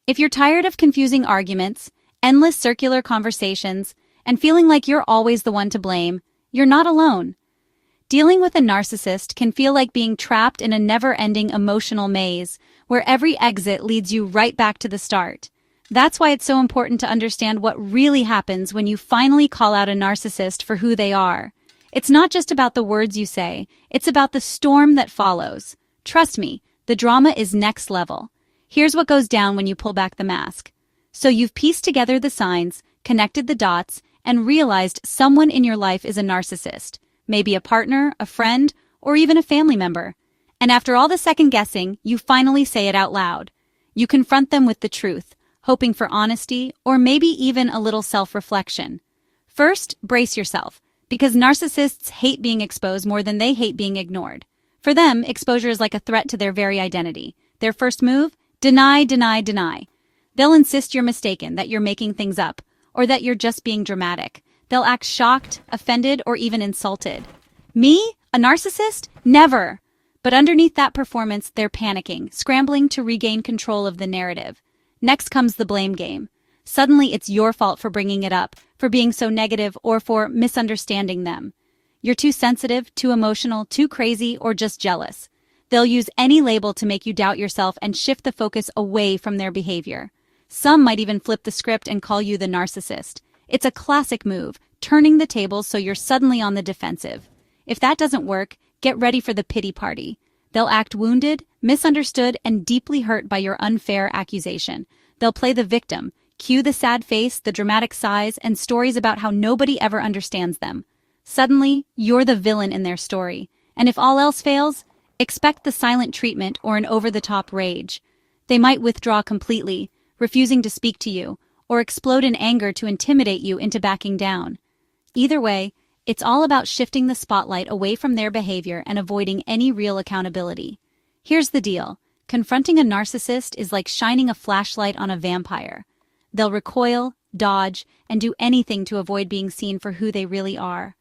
If you're tired of confusing arguments, endless circular conversations, and feeling like you're always the one to blame, you're not alone. Dealing with a narcissist can feel like being trapped in a never-ending emotional maze, where every exit leads you right back to the start. That's why it's so important to understand what really happens when you finally call out a narcissist for who they are. It's not just about the words you say, it's about the storm that follows. Trust me, the drama is next level. Here's what goes down when you pull back the mask. So you've pieced together the signs, connected the dots, and realized someone in your life is a narcissist. Maybe a partner, a friend, or even a family member. And after all the second guessing, you finally say it out loud. You confront them with the truth, hoping for honesty, or maybe even a little self-reflection. First, brace yourself, because narcissists hate being exposed more than they hate being ignored. For them, exposure is like a threat to their very identity. Their first move? Deny, deny, deny. They'll insist you're mistaken, that you're making things up, or that you're just being dramatic. They'll act shocked, offended, or even insulted. Me? A narcissist? Never! But underneath that performance, they're panicking, scrambling to regain control of the narrative. Next comes the blame game. Suddenly, it's your fault for bringing it up, for being so negative, or for misunderstanding them. You're too sensitive, too emotional, too crazy, or just jealous. They'll use any label to make you doubt yourself and shift the focus away from their behavior. Some might even flip the script and call you the narcissist. It's a classic move, turning the tables so you're suddenly on the defensive. If that doesn't work, get ready for the pity party. They'll act wounded, misunderstood, and deeply hurt by your unfair accusation. They'll play the victim, cue the sad face, the dramatic sighs, and stories about how nobody ever understands them. Suddenly, you're the villain in their story. And if all else fails, expect the silent treatment or an over-the-top rage. They might withdraw completely, refusing to speak to you, or explode in anger to intimidate you into backing down. Either way, it's all about shifting the spotlight away from their behavior and avoiding any real accountability. Here's the deal. Confronting a narcissist is like shining a flashlight on a vampire. They'll recoil, dodge, and do anything to avoid being seen for who they really are.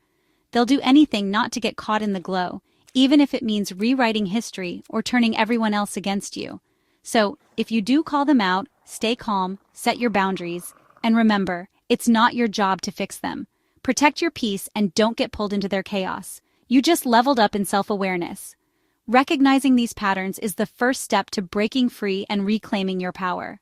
They'll do anything not to get caught in the glow, even if it means rewriting history or turning everyone else against you. So, if you do call them out, stay calm, set your boundaries, and remember, it's not your job to fix them. Protect your peace and don't get pulled into their chaos. You just leveled up in self-awareness. Recognizing these patterns is the first step to breaking free and reclaiming your power.